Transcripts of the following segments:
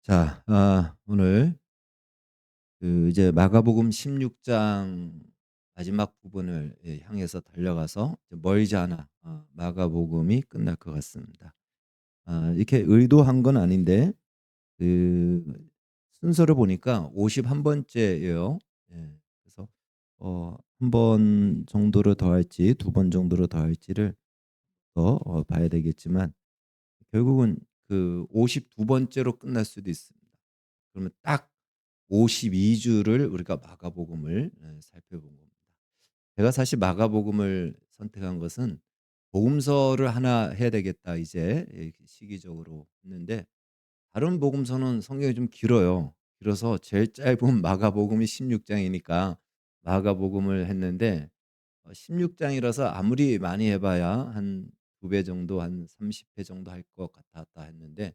자, 오늘 이제 마가복음 16장 마지막 부분을 향해서 달려가서 이제 멀지 않아 마가복음이 끝날 것 같습니다. 이렇게 의도한 건 아닌데 그 순서를 보니까 51 번째예요. 예. 그래서 한 번 정도로 더 할지 두 번 정도로 더 할지를 더 봐야 되겠지만 결국은 그 52 번째로 끝날 수도 있습니다. 그러면 딱 52주를 우리가 마가복음을 살펴본 겁니다. 제가 사실 마가복음을 선택한 것은 '복음서를 하나 해야 되겠다.' 이제 시기적으로 했는데 다른 복음서는 성경이 좀 길어요. 길어서 제일 짧은 마가복음이 16 장이니까 마가복음을 했는데 16 장이라서 아무리 많이 해 봐야 한 2배 정도 한 30회 정도 할 것 같았다 했는데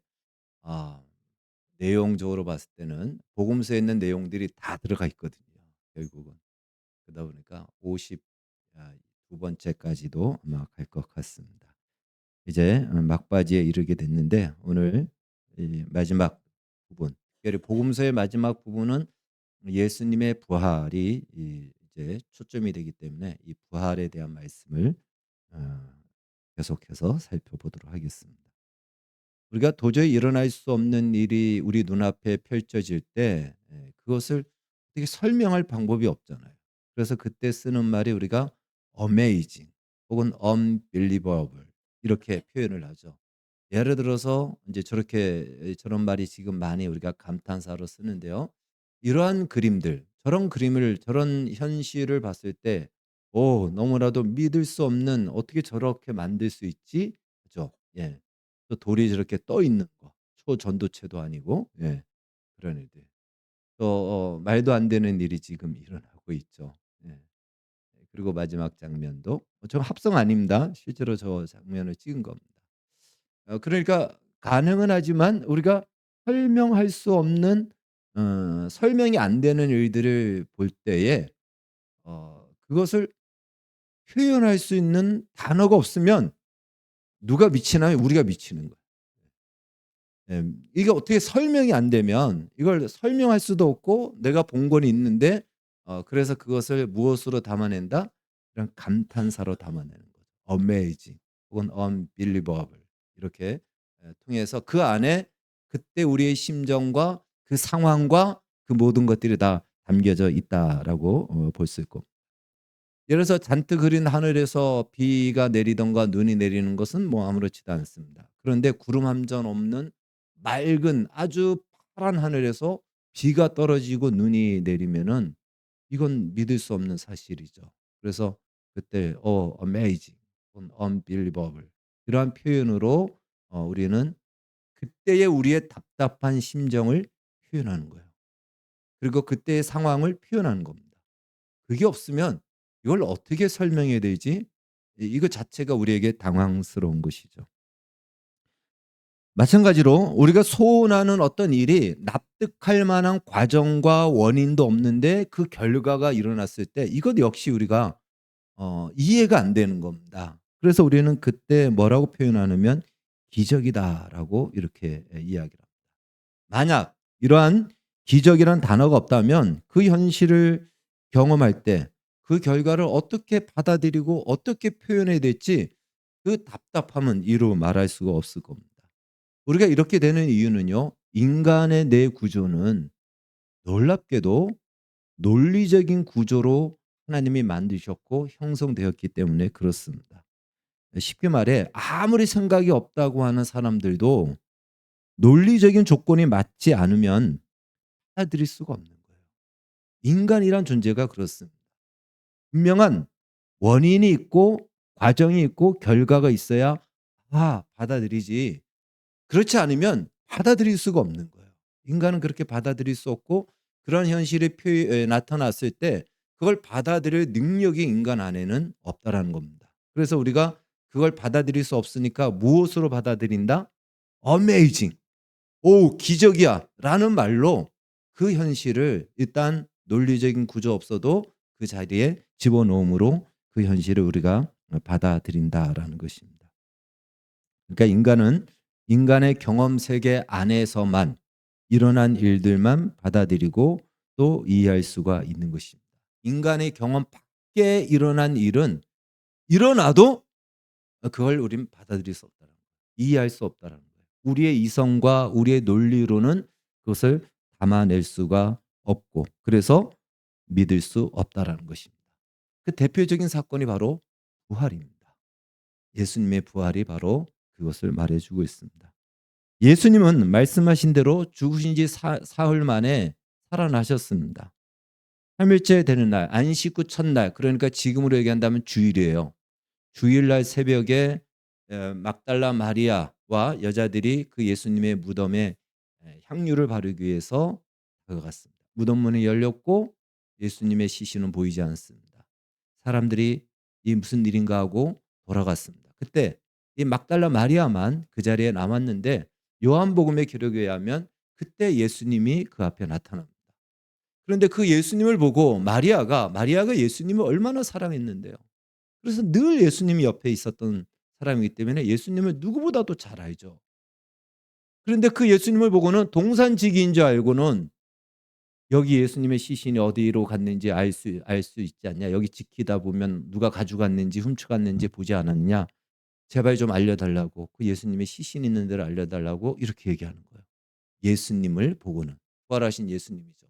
아 내용적으로 봤을 때는 복음서에 있는 내용들이 다 들어가 있거든요, 결국은. 그러다 보니까 50 두 번째까지도 아마 갈 것 같습니다. 이제 막바지에 이르게 됐는데 오늘 이 마지막 부분, 특별히 복음서의 마지막 부분은 예수님의 부활이 이제 초점이 되기 때문에 이 부활에 대한 말씀을 어 계속해서 살펴보도록 하겠습니다. 우리가 도저히 일어날 수 없는 일이 우리 눈앞에 펼쳐질 때 그것을 어떻게 설명할 방법이 없잖아요. 그래서 그때 쓰는 말이 우리가 amazing 혹은 unbelievable 이렇게 표현을 하죠. 예를 들어서 이제 저렇게 저런 말이 지금 많이 우리가 감탄사로 쓰는데요. 이러한 그림들, 저런 그림을 저런 현실을 봤을 때 너무나도 믿을 수 없는 '어떻게 저렇게 만들 수 있지?' 그죠? 예. 또 돌이 저렇게 떠 있는 거. 초전도체도 아니고 그런 일들. 또 말도 안 되는 일이 지금 일어나고 있죠. 예. 그리고 마지막 장면도 저 합성 아닙니다. 실제로 저 장면을 찍은 겁니다. 그러니까 가능은 하지만 우리가 설명할 수 없는 설명이 안 되는 일들을 볼 때에 그것을 표현할 수 있는 단어가 없으면 누가 미치나요? 우리가 미치는 거예요. 이게 어떻게 설명이 안 되면 이걸 설명할 수도 없고 내가 본 건 있는데 그래서 그것을 무엇으로 담아낸다? 그런 감탄사로 담아내는 거죠. Amazing 혹은 unbelievable 이렇게 통해서 그 안에 그때 우리의 심정과 그 상황과 그 모든 것들이 다 담겨져 있다라고 볼 수 있고 예를 들어서 잔뜩 흐린 하늘에서 비가 내리든가 눈이 내리는 것은 뭐 아무렇지도 않습니다. 그런데 구름 한 점 없는 맑은 아주 파란 하늘에서 비가 떨어지고 눈이 내리면은 이건 믿을 수 없는 사실이죠. 그래서 그때 amazing 혹은 unbelievable 이러한 표현으로 우리는 그때의 우리의 답답한 심정을 표현하는 거예요. 그리고 그때의 상황을 표현하는 겁니다. 그게 없으면 이걸 어떻게 설명해야 되지? 이거 자체가 우리에게 당황스러운 것이죠. 마찬가지로 우리가 소원하는 어떤 일이 납득할 만한 과정과 원인도 없는데 그 결과가 일어났을 때 이것 역시 우리가 이해가 안 되는 겁니다. 그래서 우리는 그때 뭐라고 표현하냐면 기적이다라고 이렇게 이야기를 합니다. 만약 이러한 기적이라는 단어가 없다면 그 현실을 경험할 때 그 결과를 어떻게 받아들이고 어떻게 표현해야 될지 그 답답함은 이루 말할 수가 없을 겁니다. 우리가 이렇게 되는 이유는요. 인간의 뇌 구조는 놀랍게도 논리적인 구조로 하나님이 만드셨고 형성되었기 때문에 그렇습니다. 쉽게 말해 아무리 생각이 없다고 하는 사람들도 논리적인 조건이 맞지 않으면 받아들일 수가 없는 거예요. 인간이란 존재가 그렇습니다. 분명한 원인이 있고 과정이 있고 결과가 있어야 받아들이지. 그렇지 않으면 받아들일 수가 없는 거예요. 인간은 그렇게 받아들일 수 없고 그런 현실이 나타났을 때 그걸 받아들일 능력이 인간 안에는 없다라는 겁니다. 그래서 우리가 그걸 받아들일 수 없으니까 무엇으로 받아들인다? Amazing. "오 기적이야."라는 말로 그 현실을 일단 논리적인 구조 없어도 그 자리에 집어넣음으로 그 현실을 우리가 받아들인다라는 것입니다. 그러니까 인간은 인간의 경험 세계 안에서만 일어난 일들만 받아들이고 또 이해할 수가 있는 것입니다. 인간의 경험 밖에 일어난 일은 일어나도 그걸 우리는 받아들일 수 없다는 거예요. 이해할 수 없다는 거예요. 우리의 이성과 우리의 논리로는 그것을 담아낼 수가 없고 그래서 믿을 수 없다라는 것입니다. 그 대표적인 사건이 바로 부활입니다. 예수님의 부활이 바로 그것을 말해주고 있습니다. 예수님은 말씀하신 대로 죽으신 지 사흘 만에 살아나셨습니다. 3일째 되는 날, 안식 후 첫날, 그러니까 지금으로 얘기한다면 주일이에요. 주일날 새벽에 막달라 마리아와 여자들이 그 예수님의 무덤에 향유를 바르기 위해서 다가갔습니다. 무덤 문이 열렸고 예수님의 시신은 보이지 않습니다. 사람들이 이 무슨 일인가 하고 돌아갔습니다. 그때 이 막달라 마리아만 그 자리에 남았는데 요한복음의 기록에 의하면 그때 예수님이 그 앞에 나타납니다. 그런데 그 예수님을 보고 마리아가 예수님을 얼마나 사랑했는데요. 그래서 늘 예수님이 옆에 있었던 사람이기 때문에 예수님을 누구보다도 잘 알죠. 그런데 그 예수님을 보고는 동산지기인 줄 알고는 여기 예수님의 시신이 어디로 갔는지 알 수 있지 않냐. 여기 지키다 보면 누가 가져갔는지 훔쳐갔는지 보지 않았냐. 제발 좀 알려달라고. 그 예수님의 시신 있는 데를 알려달라고 이렇게 얘기하는 거예요. 예수님을 보고는. 부활하신 예수님이죠.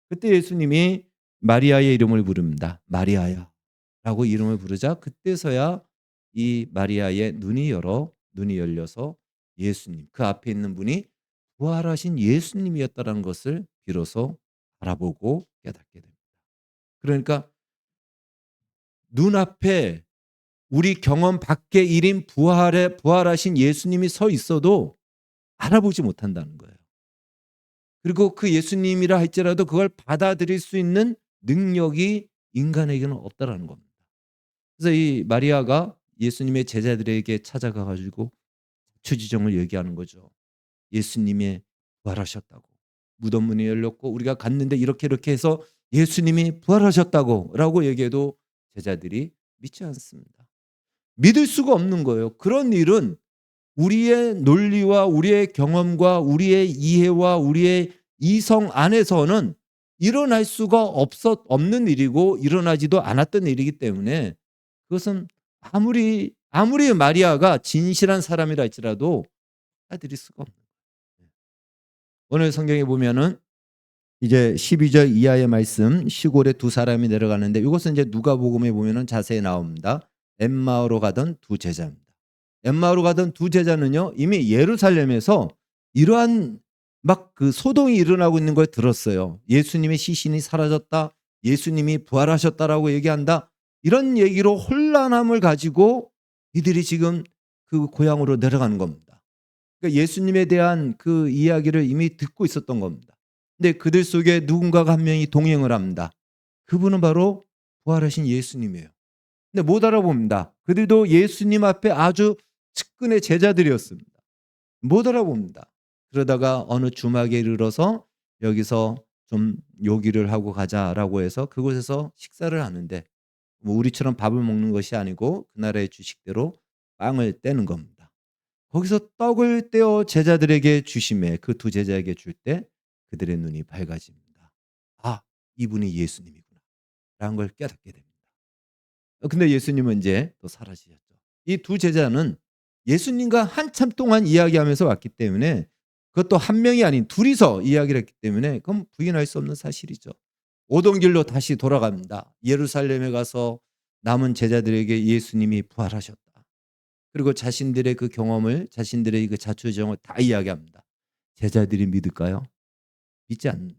그때 예수님이 마리아의 이름을 부릅니다. 마리아야 라고 이름을 부르자 그때서야 이 마리아의 눈이 열려서 예수님, 그 앞에 있는 분이 부활하신 예수님이었다는 것을 비로소 알아보고 깨닫게 됩니다. 그러니까 눈앞에 우리 경험 밖의 일인 부활하신 예수님이 서 있어도 알아보지 못한다는 거예요. 그리고 그 예수님이라 할지라도 그걸 받아들일 수 있는 능력이 인간에게는 없다라는 겁니다. 그래서 이 마리아가 예수님의 제자들에게 찾아가 가지고 주지정을 얘기하는 거죠. 예수님이 부활하셨다고. 무덤 문이 열렸고 우리가 갔는데 이렇게 해서 예수님이 부활하셨다고 라고 얘기해도 제자들이 믿지 않습니다. 믿을 수가 없는 거예요. 그런 일은 우리의 논리와 우리의 경험과 우리의 이해와 우리의 이성 안에서는 일어날 수가 없는 일이고 일어나지도 않았던 일이기 때문에 그것은 아무리 마리아가 진실한 사람이라 할지라도 받아들일 수가 없는 거예요. 오늘 성경에 보면은 이제 12절 이하의 말씀 시골에 두 사람이 내려가는데 이것은 이제 누가복음에 보면은 자세히 나옵니다. 엠마오로 가던 두 제자입니다. 엠마오로 가던 두 제자는요 이미 예루살렘에서 이러한 막 그 소동이 일어나고 있는 걸 들었어요. 예수님의 시신이 사라졌다. 예수님이 부활하셨다라고 얘기한다. 이런 얘기로 혼란함을 가지고 이들이 지금 그 고향으로 내려가는 겁니다. 그러니까 예수님에 대한 그 이야기를 이미 듣고 있었던 겁니다. 근데 그들 속에 누군가가 한 명이 동행을 합니다. 그분은 바로 부활하신 예수님이에요. 근데 못 알아봅니다. 그들도 예수님 앞에 아주 측근의 제자들이었습니다. 못 알아봅니다. 그러다가 어느 주막에 이르러서 여기서 좀 요기를 하고 가자라고 해서 그곳에서 식사를 하는데 뭐 우리처럼 밥을 먹는 것이 아니고 그 나라의 주식대로 빵을 떼는 겁니다. 거기서 떡을 떼어 제자들에게 주심에 그 두 제자에게 줄 때 그들의 눈이 밝아집니다. 아, 이분이 예수님이구나 라는 걸 깨닫게 됩니다. 근데 예수님은 이제 또 사라지셨죠. 이 두 제자는 예수님과 한참 동안 이야기하면서 왔기 때문에 그것도 한 명이 아닌 둘이서 이야기를 했기 때문에 그건 부인할 수 없는 사실이죠. 오던 길로 다시 돌아갑니다. 예루살렘에 가서 남은 제자들에게 예수님이 부활하셨다. 그리고 자신들의 그 경험을 자신들의 그 자초지종을 다 이야기합니다. 제자들이 믿을까요? 믿지 않아요.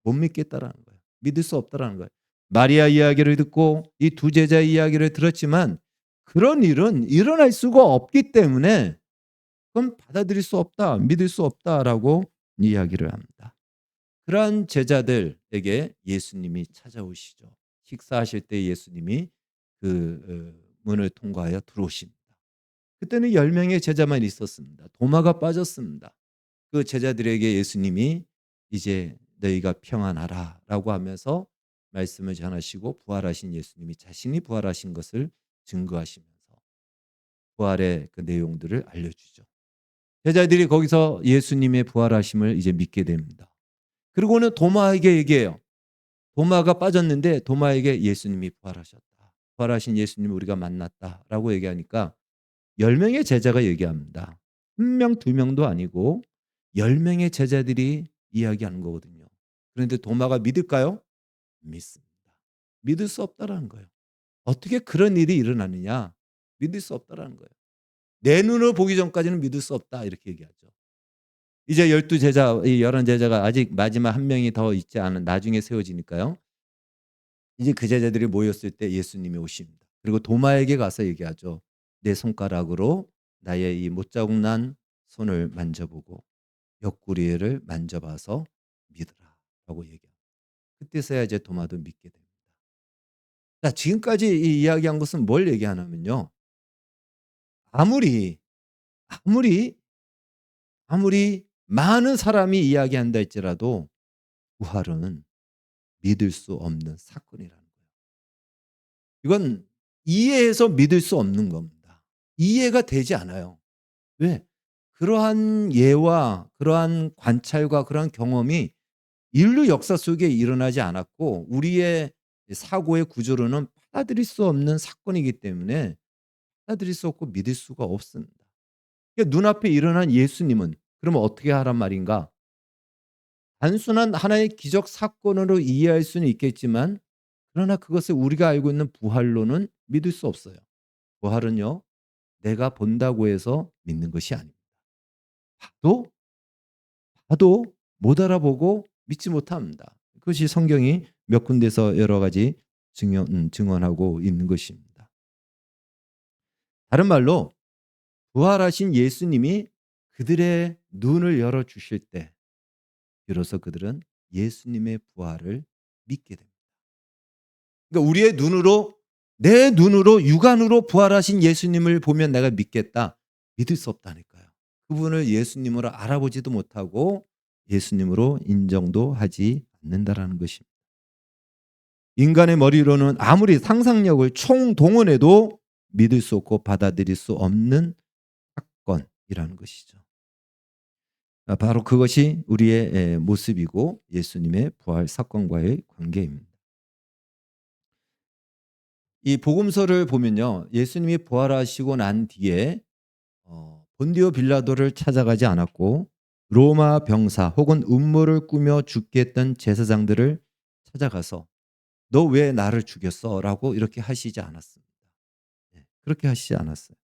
못 믿겠다라는 거예요. 믿을 수 없다라는 거예요. 마리아 이야기를 듣고 이 두 제자 이야기를 들었지만 그런 일은 일어날 수가 없기 때문에 그건 받아들일 수 없다, 믿을 수 없다라고 이야기를 합니다. 그러한 제자들에게 예수님이 찾아오시죠. 식사하실 때 예수님이 그 문을 통과하여 들어오십니다. 그때는 10명의 제자만 있었습니다. 도마가 빠졌습니다. 그 제자들에게 예수님이 이제 너희가 평안하라라고 하면서 말씀을 전하시고 부활하신 예수님이 자신이 부활하신 것을 증거하시면서 부활의 그 내용들을 알려주죠. 제자들이 거기서 예수님의 부활하심을 이제 믿게 됩니다. 그리고는 도마에게 얘기해요. 도마가 빠졌는데 도마에게 예수님이 부활하셨다. 부활하신 예수님을 우리가 만났다라고 얘기하니까 10명의 제자가 얘기합니다. 1 명, 2 명도 아니고 10명의 제자들이 이야기하는 거거든요. 그런데 도마가 믿을까요? 믿습니다. 믿을 수 없다라는 거예요. 어떻게 그런 일이 일어나느냐? 믿을 수 없다라는 거예요. 내 눈으로 보기 전까지는 믿을 수 없다 이렇게 얘기하죠. 이제 12 제자, 이 11 제자가 아직 마지막 1 명이 더 있지 않은 나중에 세워지니까요. 이제 그 제자들이 모였을 때 예수님이 오십니다. 그리고 도마에게 가서 얘기하죠. "내 손가락으로 나의 이 못자국 난 손을 만져보고 옆구리를 만져봐서 믿으라."라고 얘기합니다. 그때서야 이제 도마도 믿게 됩니다. 자, 지금까지 이 이야기한 것은 뭘 얘기하냐면요. 아무리, 아무리, 아무리 많은 사람이 이야기한다 할지라도 부활은 믿을 수 없는 사건이라는 거예요. 이건 이해해서 믿을 수 없는 겁니다. 이해가 되지 않아요. 왜? 그러한 예와 그러한 관찰과 그러한 경험이 인류 역사 속에 일어나지 않았고 우리의 사고의 구조로는 받아들일 수 없는 사건이기 때문에 받아들일 수 없고 믿을 수가 없습니다. 그러니까 눈앞에 일어난 예수님은 그러면 어떻게 하란 말인가? 단순한 하나의 기적 사건으로 이해할 수는 있겠지만 그러나 그것을 우리가 알고 있는 부활로는 믿을 수 없어요. 부활은요, 내가 본다고 해서 믿는 것이 아닙니다. 봐도 봐도 못 알아보고 믿지 못합니다. 그것이 성경이 몇 군데서 여러 가지 증언하고 있는 것입니다. 다른 말로 부활하신 예수님이 그들의 눈을 열어주실 때 비로소 그들은 예수님의 부활을 믿게 됩니다. 그러니까 우리의 눈으로 내 눈으로 육안으로 부활하신 예수님을 보면 내가 믿겠다. 믿을 수 없다니까요. 그분을 예수님으로 알아보지도 못하고 예수님으로 인정도 하지 않는다라는 것입니다. 인간의 머리로는 아무리 상상력을 총동원해도 믿을 수 없고 받아들일 수 없는 사건이라는 것이죠. 바로 그것이 우리의 모습이고 예수님의 부활 사건과의 관계입니다. 이 복음서를 보면요. 예수님이 부활하시고 난 뒤에 본디오 빌라도를 찾아가지 않았고 로마 병사 혹은 음모를 꾸며 죽게 했던 제사장들을 찾아가서 "너 왜 나를 죽였어?" 라고 이렇게 하시지 않았습니다. 네, 그렇게 하시지 않았어요.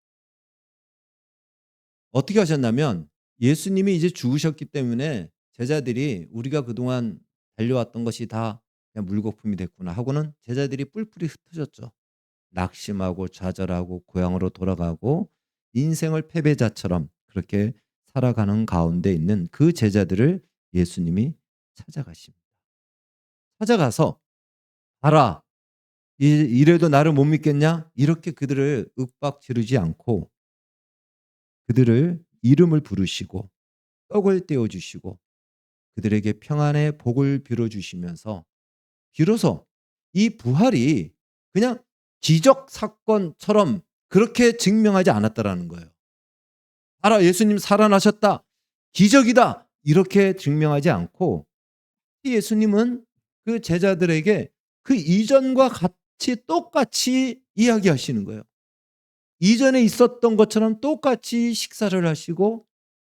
어떻게 하셨냐면 예수님이 이제 죽으셨기 때문에 제자들이 '우리가 그동안 달려왔던 것이 다 그냥 물거품이 됐구나.' 하고는 제자들이 뿔뿔이 흩어졌죠. 낙심하고 좌절하고 고향으로 돌아가고 인생을 패배자처럼 그렇게 살아가는 가운데 있는 그 제자들을 예수님이 찾아가십니다. 찾아가서 "봐라. 이래도 나를 못 믿겠냐?" 이렇게 그들을 윽박 지르지 않고 그들을 이름을 부르시고 떡을 떼어 주시고 그들에게 평안의 복을 빌어 주시면서 비로소 이 부활이 그냥 기적 사건처럼 그렇게 증명하지 않았다라는 거예요. "알아, 예수님 살아나셨다. 기적이다." 이렇게 증명하지 않고 예수님은 그 제자들에게 그 이전과 같이 똑같이 이야기하시는 거예요. 이전에 있었던 것처럼 똑같이 식사를 하시고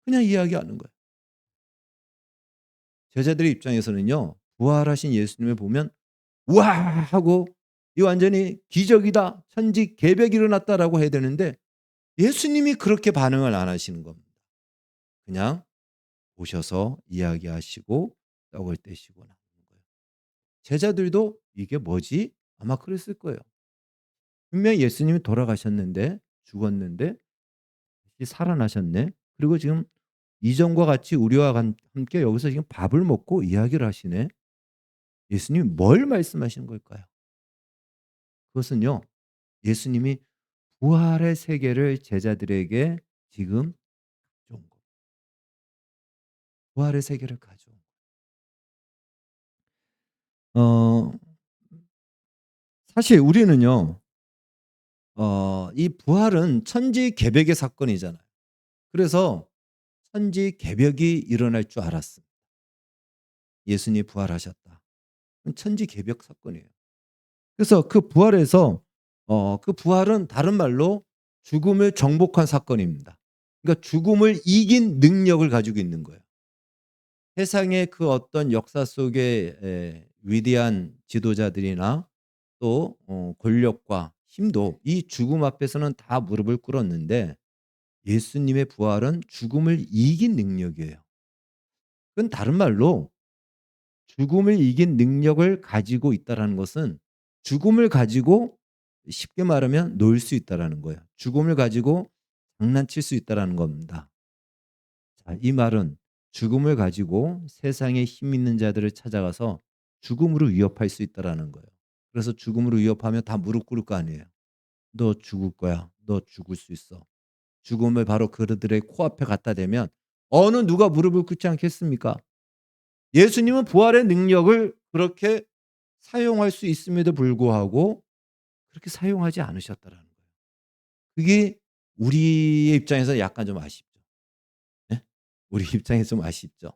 그냥 이야기하는 거예요. 제자들의 입장에서는요. 부활하신 예수님을 보면 "우와!" 하고 "이 완전히 기적이다. 천지개벽이 일어났다."라고 해야 되는데 예수님이 그렇게 반응을 안 하시는 겁니다. 그냥 오셔서 이야기하시고 떡을 떼시고 나오는 거예요. 제자들도 '이게 뭐지?' 아마 그랬을 거예요. 분명히 예수님이 돌아가셨는데 죽었는데 다시 살아나셨네. 그리고 지금 이전과 같이 우리와 함께 여기서 지금 밥을 먹고 이야기를 하시네. 예수님이 뭘 말씀하시는 걸까요? 그것은요. 예수님이 부활의 세계를 제자들에게 지금 가져온 겁니다. 부활의 세계를 가져온 어 사실 우리는요. 이 부활은 천지개벽의 사건이잖아요. 그래서 천지개벽이 일어날 줄 알았습니다. 예수님이 부활하셨다. 천지개벽 사건이에요. 그래서 그 부활에서 그 부활은 다른 말로 죽음을 정복한 사건입니다. 그러니까 죽음을 이긴 능력을 가지고 있는 거예요. 세상의 그 어떤 역사 속에 위대한 지도자들이나 또 권력과 힘도 이 죽음 앞에서는 다 무릎을 꿇었는데 예수님의 부활은 죽음을 이긴 능력이에요. 그건 다른 말로 죽음을 이긴 능력을 가지고 있다라는 것은 죽음을 가지고 쉽게 말하면 놀 수 있다라는 거예요. 죽음을 가지고 장난칠 수 있다라는 겁니다. 자, 이 말은 죽음을 가지고 세상에 힘 있는 자들을 찾아가서 죽음으로 위협할 수 있다라는 거예요. 그래서 죽음으로 위협하면 다 무릎 꿇을 거 아니에요. 너 죽을 거야. 너 죽을 수 있어. 죽음을 바로 그들의 코앞에 갖다 대면 어느 누가 무릎을 꿇지 않겠습니까? 예수님은 부활의 능력을 그렇게 사용할 수 있음에도 불구하고 그렇게 사용하지 않으셨다라는 거예요. 그게 우리의 입장에서 약간 좀 아쉽죠. 예? 우리 입장에서 좀 아쉽죠.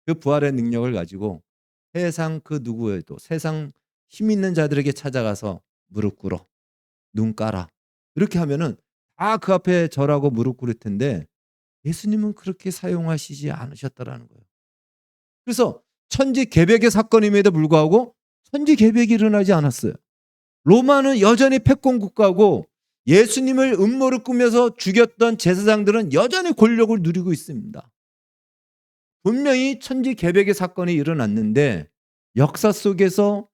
그 부활의 능력을 가지고 세상 그 누구에도 세상 힘 있는 자들에게 찾아가서 무릎 꿇어. 눈 깔아. 이렇게 하면은 다 그 앞에 절하고 무릎 꿇을 텐데 예수님은 그렇게 사용하시지 않으셨다라는 거예요. 그래서 천지개벽의 사건임에도 불구하고 천지개벽이 일어나지 않았어요. 로마는 여전히 패권 국가고 예수님을 음모를 꾸며서 죽였던 제사장들은 여전히 권력을 누리고 있습니다. 분명히 천지개벽의 사건이 일어났는데 역사 속에서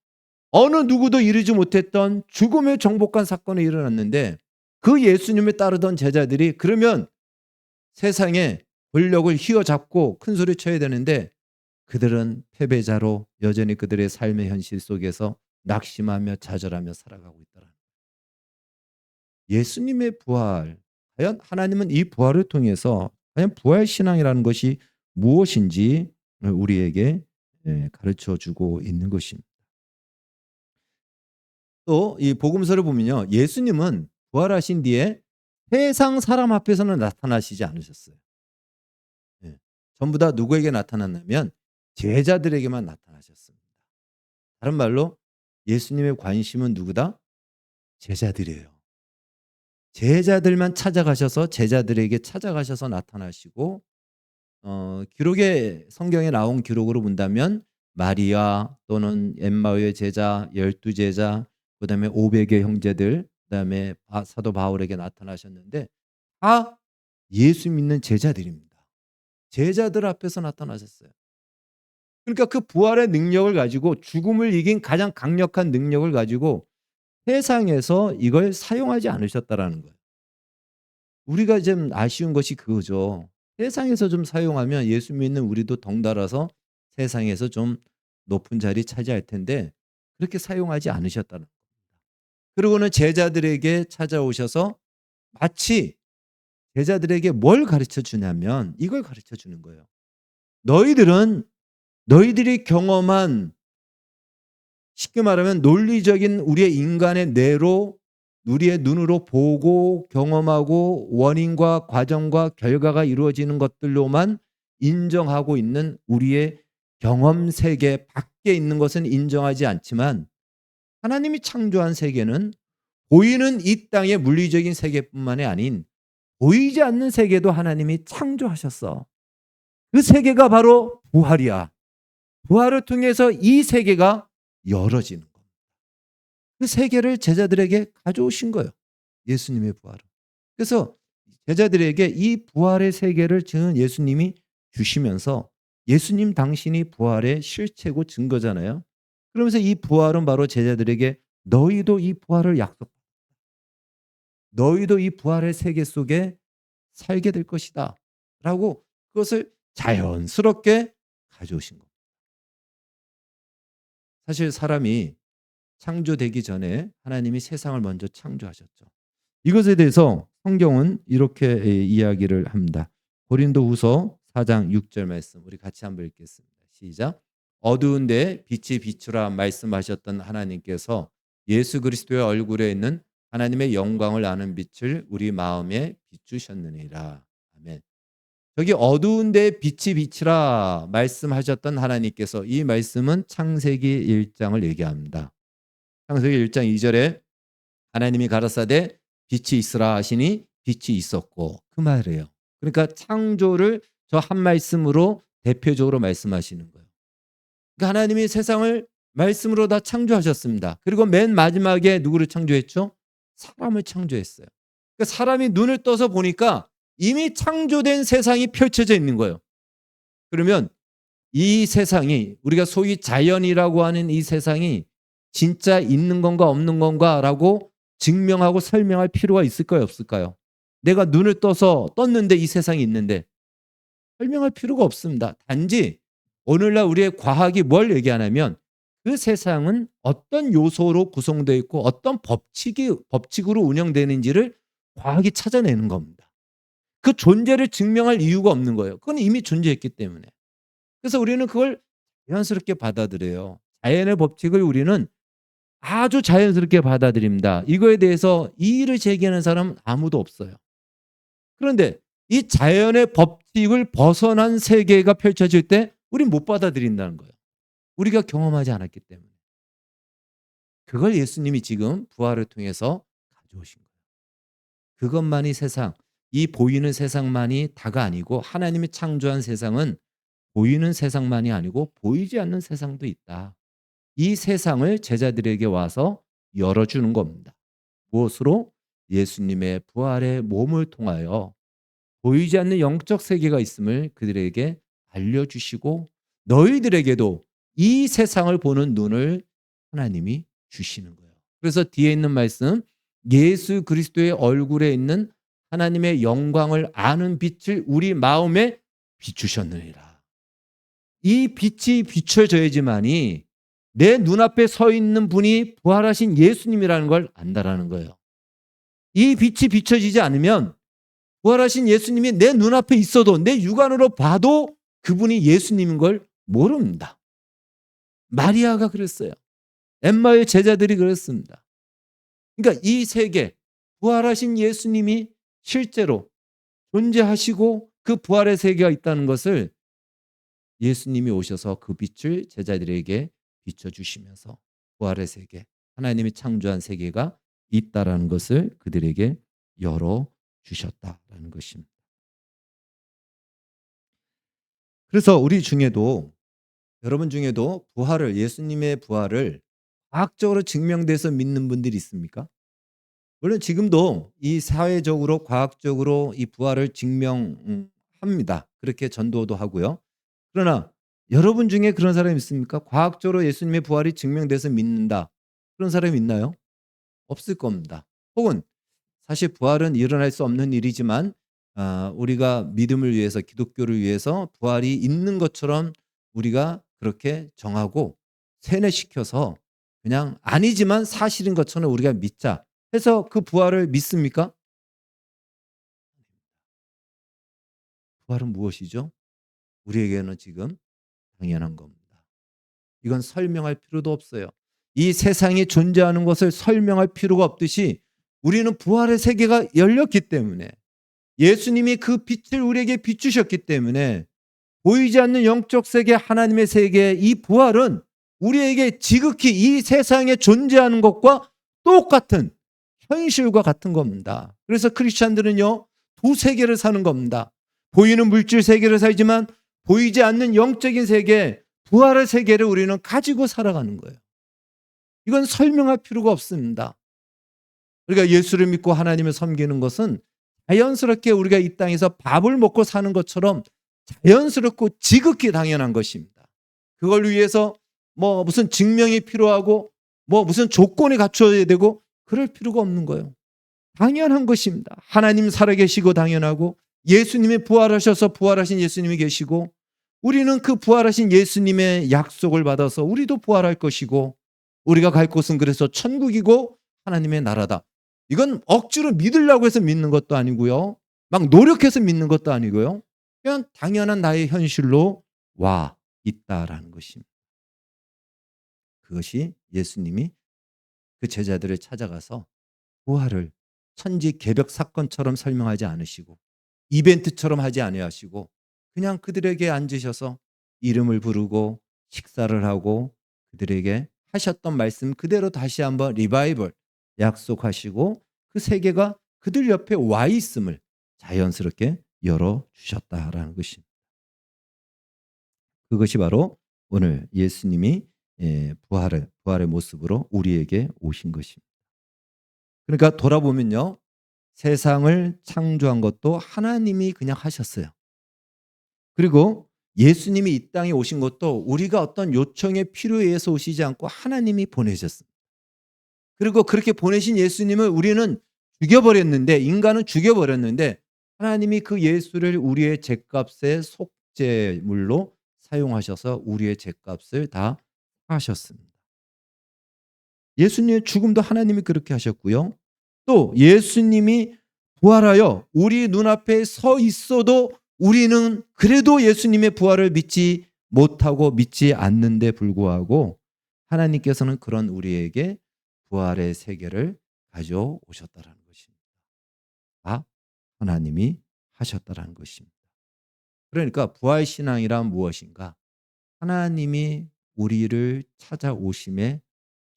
어느 누구도 이루지 못했던 죽음의 정복한 사건이 일어났는데 그 예수님을 따르던 제자들이 그러면 세상에 권력을 휘어잡고 큰 소리 쳐야 되는데 그들은 패배자로 여전히 그들의 삶의 현실 속에서 낙심하며 좌절하며 살아가고 있더라. 예수님의 부활, 과연 하나님은 이 부활을 통해서 과연 부활 신앙이라는 것이 무엇인지 우리에게 가르쳐 주고 있는 것입니다. 또 이 복음서를 보면요. 예수님은 부활하신 뒤에 세상 사람 앞에서는 나타나시지 않으셨어요. 예. 전부 다 누구에게 나타났냐면 제자들에게만 나타나셨습니다. 다른 말로 예수님의 관심은 누구다? 제자들이에요. 제자들만 찾아가셔서 제자들에게 찾아가셔서 나타나시고 기록에 성경에 나온 기록으로 본다면 마리아 또는 엠마오의 제자, 12 제자, 그다음에 500의 형제들, 그다음에 사도 바울에게 나타나셨는데 다 예수 믿는 제자들입니다. 제자들 앞에서 나타나셨어요. 그러니까 그 부활의 능력을 가지고 죽음을 이긴 가장 강력한 능력을 가지고 세상에서 이걸 사용하지 않으셨다라는 거예요. 우리가 좀 아쉬운 것이 그거죠. 세상에서 좀 사용하면 예수 믿는 우리도 덩달아서 세상에서 좀 높은 자리 차지할 텐데 그렇게 사용하지 않으셨다는 거예요. 그리고는 제자들에게 찾아오셔서 마치 제자들에게 뭘 가르쳐 주냐면 이걸 가르쳐 주는 거예요. 너희들은 너희들이 경험한 쉽게 말하면 논리적인 우리의 인간의 뇌로 우리의 눈으로 보고 경험하고 원인과 과정과 결과가 이루어지는 것들로만 인정하고 있는 우리의 경험 세계 밖에 있는 것은 인정하지 않지만 하나님이 창조한 세계는 보이는 이 땅의 물리적인 세계뿐만이 아닌 보이지 않는 세계도 하나님이 창조하셨어. 그 세계가 바로 부활이야. 부활을 통해서 이 세계가 열어지는 겁니다. 그 세계를 제자들에게 가져오신 거예요. 예수님의 부활은. 그래서 제자들에게 이 부활의 세계를 지금 예수님이 주시면서 예수님 당신이 부활의 실체고 증거잖아요. 그러면서 이 부활은 바로 제자들에게 너희도 이 부활을 너희도 이 부활의 세계 속에 살게 될 것이다. 라고 그것을 자연스럽게 가져오신 겁니다. 사실 사람이 창조되기 전에 하나님이 세상을 먼저 창조하셨죠. 이것에 대해서 성경은 이렇게 이야기를 합니다. 고린도후서 4장 6절 말씀 우리 같이 한번 읽겠습니다. 시작. 어두운 데 빛이 비추라 말씀하셨던 하나님께서 예수 그리스도의 얼굴에 있는 하나님의 영광을 아는 빛을 우리 마음에 비추셨느니라. 아멘. 저기 어두운 데에 빛이 비치라 말씀하셨던 하나님께서 이 말씀은 창세기 1 장을 얘기합니다. 창세기 1장 2 절에 하나님이 가라사대 빛이 있으라 하시니 빛이 있었고 그 말이에요. 그러니까 창조를 저 한 말씀으로 대표적으로 말씀하시는 거예요. 그러니까 하나님이 세상을 말씀으로 다 창조하셨습니다. 그리고 맨 마지막에 누구를 창조했죠? 사람을 창조했어요. 그러니까 사람이 눈을 떠서 보니까 이미 창조된 세상이 펼쳐져 있는 거예요. 그러면 이 세상이 우리가 소위 자연이라고 하는 이 세상이 진짜 있는 건가 없는 건가라고 증명하고 설명할 필요가 있을까요, 없을까요? 내가 눈을 떴는데 이 세상이 있는데 설명할 필요가 없습니다. 단지 오늘날 우리의 과학이 뭘 얘기하냐면 그 세상은 어떤 요소로 구성되어 있고 어떤 법칙으로 운영되는지를 과학이 찾아내는 겁니다. 그 존재를 증명할 이유가 없는 거예요. 그건 이미 존재했기 때문에. 그래서 우리는 그걸 자연스럽게 받아들여요. 자연의 법칙을 우리는 아주 자연스럽게 받아들입니다. 이거에 대해서 이의를 제기하는 사람은 아무도 없어요. 그런데 이 자연의 법칙을 벗어난 세계가 펼쳐질 때 우린 못 받아들인다는 거예요. 우리가 경험하지 않았기 때문에. 그걸 예수님이 지금 부활을 통해서 가져오신 거예요. 그것만이 세상, 이 보이는 세상만이 다가 아니고 하나님이 창조한 세상은 보이는 세상만이 아니고 보이지 않는 세상도 있다. 이 세상을 제자들에게 와서 열어주는 겁니다. 무엇으로? 예수님의 부활의 몸을 통하여 보이지 않는 영적 세계가 있음을 그들에게 알려주시고 너희들에게도 이 세상을 보는 눈을 하나님이 주시는 거예요. 그래서 뒤에 있는 말씀 예수 그리스도의 얼굴에 있는 하나님의 영광을 아는 빛을 우리 마음에 비추셨느니라. 이 빛이 비춰져야지만이 내 눈앞에 서 있는 분이 부활하신 예수님이라는 걸 안다라는 거예요. 이 빛이 비춰지지 않으면 부활하신 예수님이 내 눈앞에 있어도 내 육안으로 봐도 그분이 예수님인 걸 모릅니다. 마리아가 그랬어요. 엠마의 제자들이 그랬습니다. 그러니까 이 세계 부활하신 예수님이 실제로 존재하시고 그 부활의 세계가 있다는 것을 예수님이 오셔서 그 빛을 제자들에게 비춰주시면서 부활의 세계, 하나님이 창조한 세계가 있다라는 것을 그들에게 열어주셨다라는 것입니다. 그래서 우리 중에도 여러분 중에도 예수님의 부활을 과학적으로 증명돼서 믿는 분들이 있습니까? 물론 지금도 이 사회적으로 과학적으로 이 부활을 증명합니다. 그렇게 전도도 하고요. 그러나 여러분 중에 그런 사람이 있습니까? 과학적으로 예수님의 부활이 증명돼서 믿는다. 그런 사람이 있나요? 없을 겁니다. 혹은 사실 부활은 일어날 수 없는 일이지만 우리가 믿음을 위해서 기독교를 위해서 부활이 있는 것처럼 우리가 그렇게 정하고 세뇌시켜서 그냥 아니지만 사실인 것처럼 우리가 믿자 해서 그 부활을 믿습니까? 부활은 무엇이죠? 우리에게는 지금 당연한 겁니다. 이건 설명할 필요도 없어요. 이 세상에 존재하는 것을 설명할 필요가 없듯이 우리는 부활의 세계가 열렸기 때문에 예수님이 그 빛을 우리에게 비추셨기 때문에 보이지 않는 영적 세계 하나님의 세계 이 부활은 우리에게 지극히 이 세상에 존재하는 것과 똑같은 현실과 같은 겁니다. 그래서 크리스찬들은요 두 세계를 사는 겁니다. 보이는 물질 세계를 살지만 보이지 않는 영적인 세계 부활의 세계를 우리는 가지고 살아가는 거예요. 이건 설명할 필요가 없습니다. 우리가 예수를 믿고 하나님을 섬기는 것은 자연스럽게 우리가 이 땅에서 밥을 먹고 사는 것처럼 자연스럽고 지극히 당연한 것입니다. 그걸 위해서 무슨 증명이 필요하고 무슨 조건이 갖춰야 되고 그럴 필요가 없는 거예요. 당연한 것입니다. 하나님 살아계시고 당연하고 예수님이 부활하셔서 부활하신 예수님이 계시고 우리는 그 부활하신 예수님의 약속을 받아서 우리도 부활할 것이고 우리가 갈 곳은 그래서 천국이고 하나님의 나라다. 이건 억지로 믿으려고 해서 믿는 것도 아니고요. 막 노력해서 믿는 것도 아니고요. 그냥 당연한 나의 현실로 와 있다라는 것입니다. 그것이 예수님이 그 제자들을 찾아가서 부활을 천지개벽 사건처럼 설명하지 않으시고 이벤트처럼 하지 아니하시고 그냥 그들에게 앉으셔서 이름을 부르고 식사를 하고 그들에게 하셨던 말씀 그대로 다시 한번 리바이벌 약속하시고 그 세계가 그들 옆에 와 있음을 자연스럽게 열어 주셨다라는 것입니다. 그것이 바로 오늘 예수님이 부활의 모습으로 우리에게 오신 것입니다. 그러니까 돌아보면요. 세상을 창조한 것도 하나님이 그냥 하셨어요. 그리고 예수님이 이 땅에 오신 것도 우리가 어떤 요청에 필요에 의해서 오시지 않고 하나님이 보내셨습니다. 그리고 그렇게 보내신 예수님을 우리는 죽여버렸는데 인간은 죽여버렸는데 하나님이 그 예수를 우리의 죗값의 속죄물로 사용하셔서 우리의 죗값을 다 하셨습니다. 예수님의 죽음도 하나님이 그렇게 하셨고요. 또 예수님이 부활하여 우리 눈앞에 서 있어도 우리는 그래도 예수님의 부활을 믿지 못하고 믿지 않는데 불구하고 하나님께서는 그런 우리에게 부활의 세계를 가져오셨다라는 것입니다. 다 하나님이 하셨다라는 것입니다. 그러니까 부활 신앙이란 무엇인가? 하나님이 우리를 찾아오심의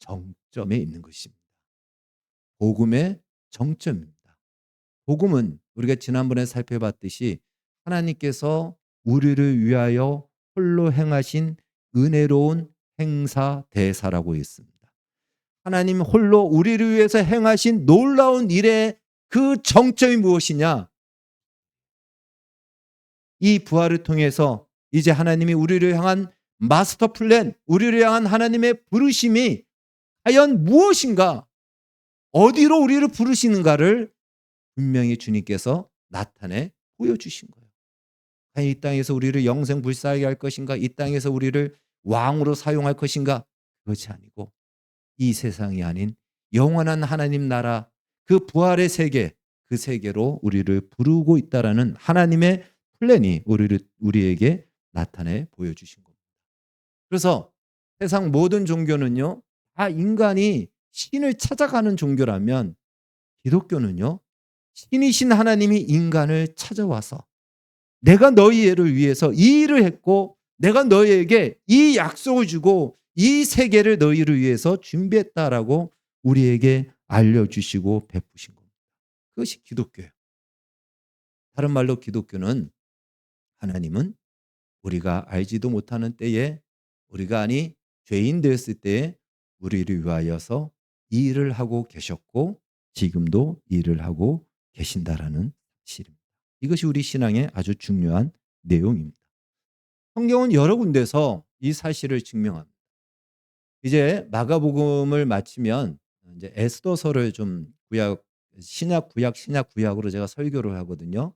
정점에 있는 것입니다. 복음의 정점입니다. 복음은 우리가 지난번에 살펴봤듯이 하나님께서 우리를 위하여 홀로 행하신 은혜로운 행사 대사라고 했습니다. 하나님 홀로 우리를 위해서 행하신 놀라운 일의 그 정점이 무엇이냐? 이 부활을 통해서 이제 하나님이 우리를 향한 마스터 플랜, 우리를 향한 하나님의 부르심이 과연 무엇인가? 어디로 우리를 부르시는가를 분명히 주님께서 나타내 보여주신 거예요. 과연 이 땅에서 우리를 영생 불사하게 할 것인가? 이 땅에서 우리를 왕으로 사용할 것인가? 그것이 아니고 이 세상이 아닌 영원한 하나님 나라 그 부활의 세계 그 세계로 우리를 부르고 있다라는 하나님의 플랜이 우리에게 나타내 보여주신 겁니다. 그래서 세상 모든 종교는요 다 인간이 신을 찾아가는 종교라면 기독교는요 신이신 하나님이 인간을 찾아와서 내가 너희를 위해서 이 일을 했고 내가 너희에게 이 약속을 주고 이 세계를 너희를 위해서 준비했다라고 우리에게 알려주시고 베푸신 겁니다. 그것이 기독교예요. 다른 말로 기독교는 하나님은 우리가 알지도 못하는 때에 우리가 아니 죄인 되었을 때에 우리를 위하여서 이 일을 하고 계셨고 지금도 이 일을 하고 계신다라는 사실입니다. 이것이 우리 신앙의 아주 중요한 내용입니다. 성경은 여러 군데서 이 사실을 증명합니다. 이제 마가복음을 마치면 이제 에스더서를 좀 신약 구약으로 제가 설교를 하거든요.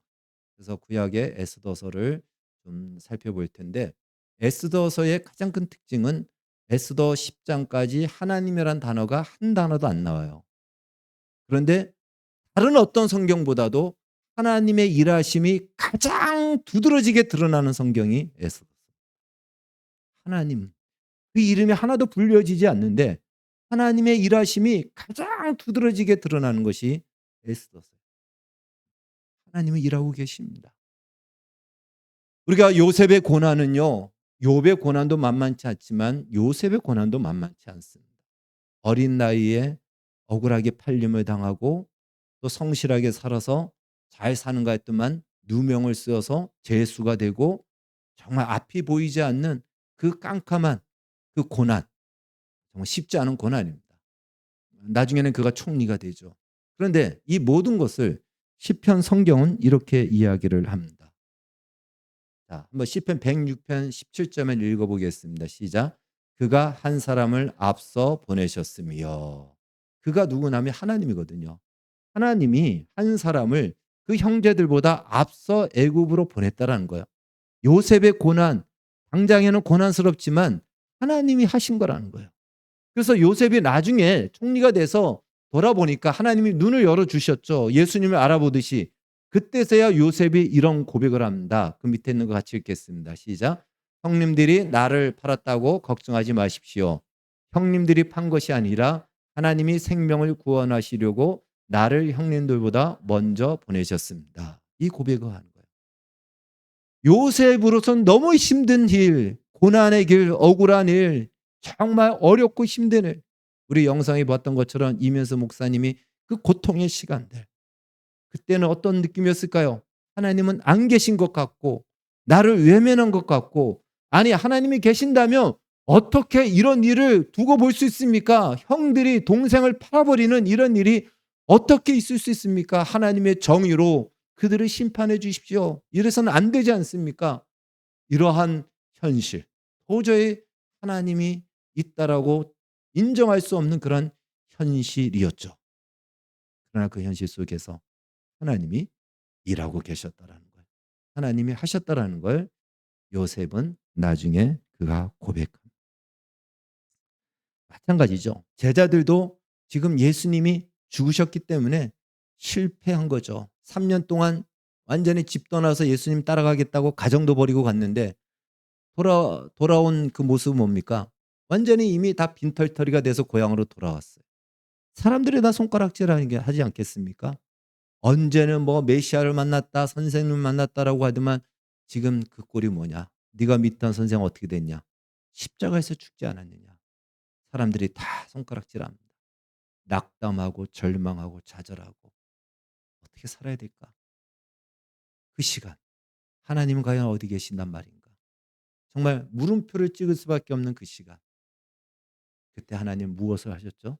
그래서 구약의 에스더서를 좀 살펴볼 텐데 에스더서의 가장 큰 특징은 에스더 10장까지 하나님이란 단어가 한 단어도 안 나와요. 그런데 다른 어떤 성경보다도 하나님의 일하심이 가장 두드러지게 드러나는 성경이 에스더서. 하나님 그 이름이 하나도 불려지지 않는데 하나님의 일하심이 가장 두드러지게 드러나는 것이 에스더서. 하나님은 일하고 계십니다. 우리가 요셉의 고난은요. 욥의 고난도 만만치 않지만 요셉의 고난도 만만치 않습니다. 어린 나이에 억울하게 팔림을 당하고 또 성실하게 살아서 잘 사는가 했더만 누명을 쓰어서 죄수가 되고 정말 앞이 보이지 않는 그 깜깜한 그 고난 정말 쉽지 않은 고난입니다. 나중에는 그가 총리가 되죠. 그런데 이 모든 것을 시편 성경은 이렇게 이야기를 합니다. 자, 한번 시편 106편 17절만 읽어보겠습니다. 시작. 그가 한 사람을 앞서 보내셨으며 그가 누구냐면 하나님이거든요. 하나님이 한 사람을 그 형제들보다 앞서 애굽으로 보냈다라는 거예요. 요셉의 고난, 당장에는 고난스럽지만 하나님이 하신 거라는 거예요. 그래서 요셉이 나중에 총리가 돼서 돌아보니까 하나님이 눈을 열어주셨죠. 예수님을 알아보듯이. 그때서야 요셉이 이런 고백을 합니다. 그 밑에 있는 거 같이 읽겠습니다. 시작. 형님들이 나를 팔았다고 걱정하지 마십시오. 형님들이 판 것이 아니라 하나님이 생명을 구원하시려고 나를 형님들보다 먼저 보내셨습니다. 이 고백을 하는 거예요. 요셉으로서는 너무 힘든 일, 고난의 길, 억울한 일, 정말 어렵고 힘든 일. 우리 영상에 봤던 것처럼 이면수 목사님이 그 고통의 시간들. 그때는 어떤 느낌이었을까요? 하나님은 안 계신 것 같고 나를 외면한 것 같고, 아니 하나님이 계신다면 어떻게 이런 일을 두고 볼 수 있습니까? 형들이 동생을 팔아버리는 이런 일이 어떻게 있을 수 있습니까? 하나님의 정의로 그들을 심판해 주십시오. 이래서는 안 되지 않습니까? 이러한 현실, 도저히 하나님이 있다라고 인정할 수 없는 그런 현실이었죠. 그러나 그 현실 속에서 하나님이 일하고 계셨다라는 거예요. 하나님이 하셨다라는 걸 요셉은 나중에 그가 고백합니다. 마찬가지죠. 제자들도 지금 예수님이 죽으셨기 때문에 실패한 거죠. 3년 동안 완전히 집 떠나서 예수님 따라가겠다고 가정도 버리고 갔는데 돌아온 그 모습은 뭡니까? 완전히 이미 다 빈털터리가 돼서 고향으로 돌아왔어요. 사람들이 다 손가락질하는 게 하지 않겠습니까? 언제는 뭐 메시아를 만났다, 선생님을 만났다라고 하더만 지금 그 꼴이 뭐냐? 네가 믿던 선생 어떻게 됐냐? 십자가에서 죽지 않았느냐? 사람들이 다 손가락질합니다. 낙담하고 절망하고 좌절하고 어떻게 살아야 될까? 그 시간 하나님은 과연 어디 계신단 말인가? 정말 물음표를 찍을 수밖에 없는 그 시간. 그때 하나님 무엇을 하셨죠?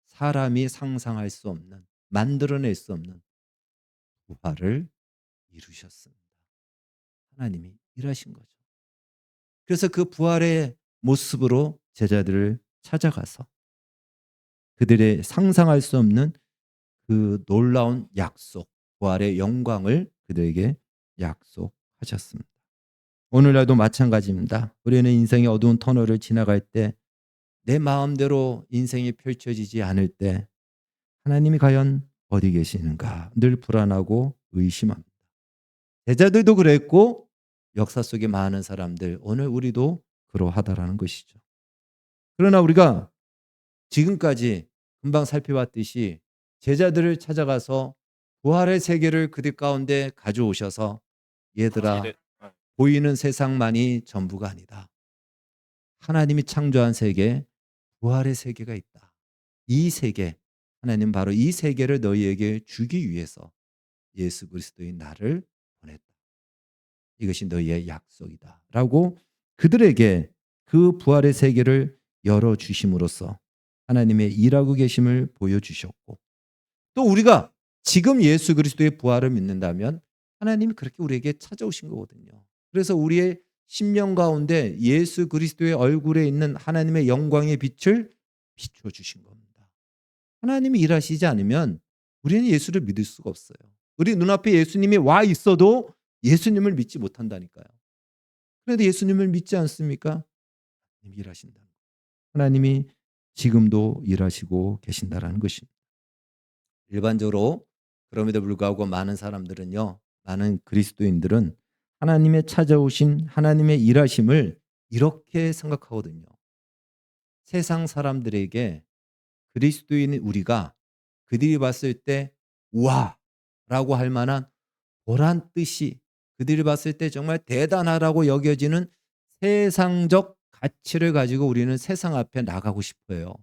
사람이 상상할 수 없는, 만들어낼 수 없는 부활을 이루셨습니다. 하나님이 일하신 거죠. 그래서 그 부활의 모습으로 제자들을 찾아가서 그들의 상상할 수 없는 그 놀라운 약속, 부활의 영광을 그들에게 약속하셨습니다. 오늘날도 마찬가지입니다. 우리는 인생의 어두운 터널을 지나갈 때 내 마음대로 인생이 펼쳐지지 않을 때 하나님이 과연 어디 계시는가 늘 불안하고 의심합니다. 제자들도 그랬고 역사 속의 많은 사람들, 오늘 우리도 그러하다라는 것이죠. 그러나 우리가 지금까지 금방 살펴봤듯이 제자들을 찾아가서 부활의 세계를 그들 가운데 가져오셔서 얘들아 보이는 세상만이 전부가 아니다. 하나님이 창조한 세계, 부활의 세계가 있다. 이 세계, 하나님 바로 이 세계를 너희에게 주기 위해서 예수 그리스도의 나를 보냈다. 이것이 너희의 약속이다. 라고 그들에게 그 부활의 세계를 열어주심으로써 하나님의 일하고 계심을 보여주셨고, 또 우리가 지금 예수 그리스도의 부활을 믿는다면 하나님이 그렇게 우리에게 찾아오신 거거든요. 그래서 우리의 심령 가운데 예수 그리스도의 얼굴에 있는 하나님의 영광의 빛을 비춰주신 겁니다. 하나님이 일하시지 않으면 우리는 예수를 믿을 수가 없어요. 우리 눈앞에 예수님이 와 있어도 예수님을 믿지 못한다니까요. 그런데 예수님을 믿지 않습니까? 하나님이 일하신다. 하나님이 지금도 일하시고 계신다라는 것입니다. 일반적으로 그럼에도 불구하고 많은 사람들은요, 많은 그리스도인들은 하나님의 찾아오신 하나님의 일하심을 이렇게 생각하거든요. 세상 사람들에게 그리스도인인 우리가 그들이 봤을 때 우와라고 할 만한 보란 뜻이, 그들이 봤을 때 정말 대단하다고 여겨지는 세상적 가치를 가지고 우리는 세상 앞에 나가고 싶어요.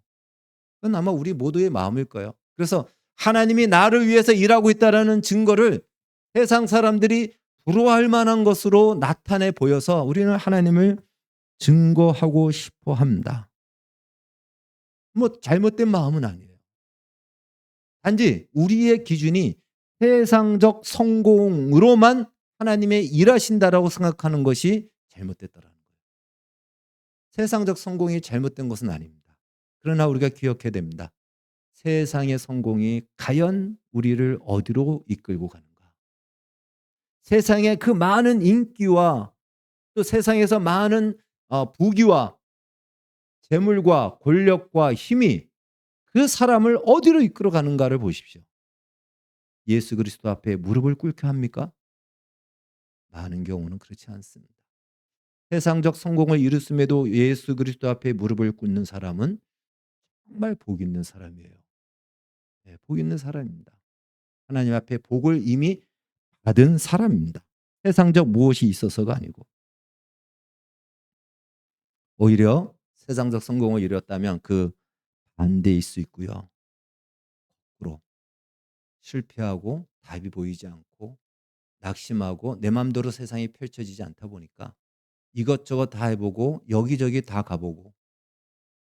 그건 아마 우리 모두의 마음일 거예요. 그래서 하나님이 나를 위해서 일하고 있다는 증거를 세상 사람들이 부러워할 만한 것으로 나타내 보여서 우리는 하나님을 증거하고 싶어 합니다. 뭐 잘못된 마음은 아니에요. 단지 우리의 기준이 세상적 성공으로만 하나님의 일하신다라고 생각하는 것이 잘못됐다라는 거예요. 세상적 성공이 잘못된 것은 아닙니다. 그러나 우리가 기억해야 됩니다. 세상의 성공이 과연 우리를 어디로 이끌고 가는가? 세상의 그 많은 인기와 또 세상에서 많은 부귀와 재물과 권력과 힘이 그 사람을 어디로 이끌어 가는가를 보십시오. 예수 그리스도 앞에 무릎을 꿇게 합니까? 많은 경우는 그렇지 않습니다. 세상적 성공을 이뤘음에도 예수 그리스도 앞에 무릎을 꿇는 사람은 정말 복 있는 사람이에요. 네, 복 있는 사람입니다. 하나님 앞에 복을 이미 받은 사람입니다. 세상적 무엇이 있어서가 아니고. 오히려 세상적 성공을 이뤘다면 그 반대일 수 있고요. 거꾸로 실패하고 답이 보이지 않고 낙심하고 내 맘대로 세상이 펼쳐지지 않다 보니까 이것저것 다 해보고 여기저기 다 가보고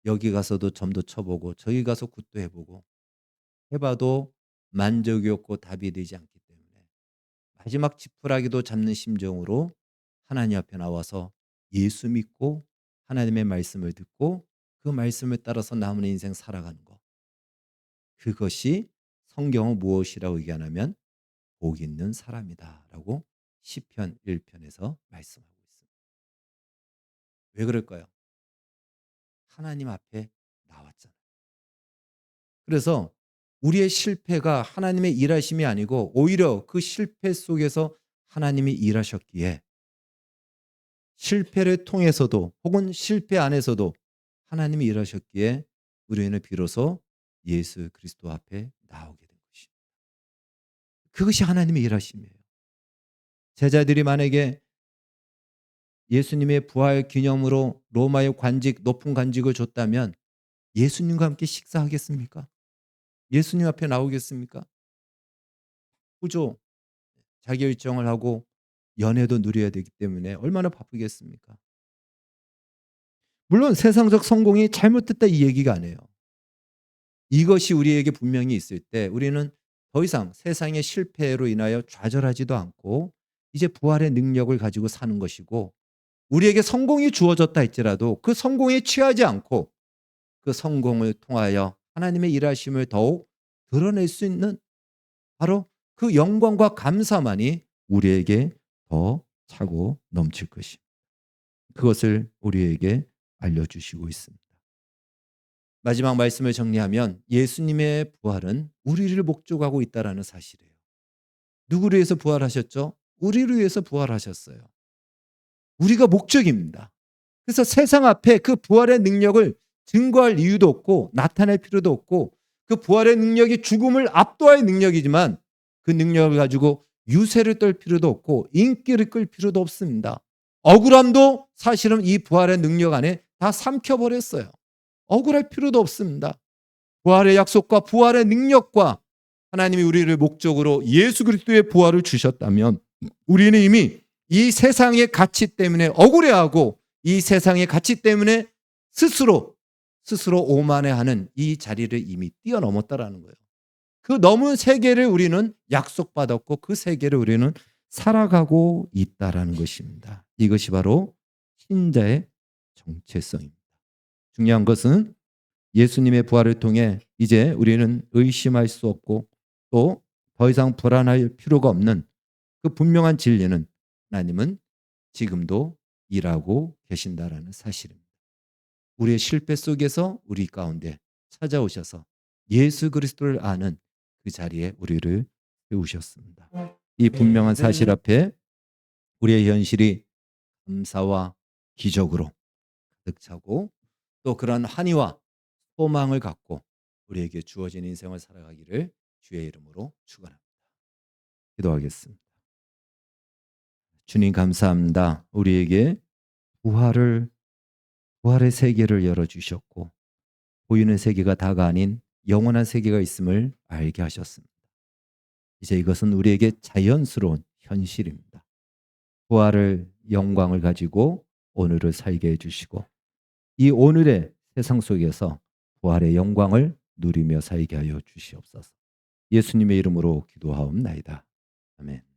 여기 가서도 점도 쳐보고 저기 가서 굿도 해보고 해봐도 만족이 없고 답이 되지 않기 때문에 마지막 지푸라기도 잡는 심정으로 하나님 앞에 나와서 예수 믿고 하나님의 말씀을 듣고 그 말씀을 따라서 남은 인생 살아가는 것. 그것이 성경은 무엇이라고 얘기하냐면 복 있는 사람이다라고 시편 1편에서 말씀하고 있습니다. 왜 그럴까요? 하나님 앞에 나왔잖아요. 그래서 우리의 실패가 하나님의 일하심이 아니고 오히려 그 실패 속에서 하나님이 일하셨기에 실패를 통해서도 혹은 실패 안에서도 하나님이 일하셨기에 우리는 비로소 예수 그리스도 앞에 나오게 된 것입니다. 그것이 하나님의 일하심이에요. 제자들이 만약에 예수님의 부활 기념으로 로마의 관직, 높은 관직을 줬다면 예수님과 함께 식사하겠습니까? 예수님 앞에 나오겠습니까? 그죠? 자기 일정을 하고 연애도 누려야 되기 때문에 얼마나 바쁘겠습니까? 물론 세상적 성공이 잘못됐다 이 얘기가 아니에요. 이것이 우리에게 분명히 있을 때 우리는 더 이상 세상의 실패로 인하여 좌절하지도 않고 이제 부활의 능력을 가지고 사는 것이고 우리에게 성공이 주어졌다 할지라도 그 성공에 취하지 않고 그 성공을 통하여 하나님의 일하심을 더욱 드러낼 수 있는 바로 그 영광과 감사만이 우리에게 더 차고 넘칠 것입니다. 그것을 우리에게 알려주시고 있습니다. 마지막 말씀을 정리하면 예수님의 부활은 우리를 목적하고 있다는 사실이에요. 누구를 위해서 부활하셨죠? 우리를 위해서 부활하셨어요. 우리가 목적입니다. 그래서 세상 앞에 그 부활의 능력을 증거할 이유도 없고 나타낼 필요도 없고 그 부활의 능력이 죽음을 압도할 능력이지만 그 능력을 가지고 유세를 떨 필요도 없고 인기를 끌 필요도 없습니다. 억울함도 사실은 이 부활의 능력 안에 다 삼켜버렸어요. 억울할 필요도 없습니다. 부활의 약속과 부활의 능력과 하나님이 우리를 목적으로 예수 그리스도의 부활을 주셨다면 우리는 이미 이 세상의 가치 때문에 억울해하고 이 세상의 가치 때문에 스스로 오만해하는 이 자리를 이미 뛰어넘었다라는 거예요. 그 넘은 세계를 우리는 약속받았고 그 세계를 우리는 살아가고 있다라는 것입니다. 이것이 바로 신자의 정체성입니다. 중요한 것은 예수님의 부활을 통해 이제 우리는 의심할 수 없고 또 더 이상 불안할 필요가 없는 그 분명한 진리는 하나님은 지금도 일하고 계신다라는 사실입니다. 우리의 실패 속에서 우리 가운데 찾아오셔서 예수 그리스도를 아는 그 자리에 우리를 세우셨습니다. 이 분명한 사실 앞에 우리의 현실이 감사와 기적으로 가득 차고 또 그런 한의와 소망을 갖고 우리에게 주어진 인생을 살아가기를 주의 이름으로 축원합니다. 기도하겠습니다. 주님 감사합니다. 우리에게 부활의 세계를 열어주셨고 보이는 세계가 다가 아닌 영원한 세계가 있음을 알게 하셨습니다. 이제 이것은 우리에게 자연스러운 현실입니다. 부활의 영광을 가지고 오늘을 살게 해주시고 이 오늘의 세상 속에서 부활의 영광을 누리며 살게 하여 주시옵소서. 예수님의 이름으로 기도하옵나이다. 아멘.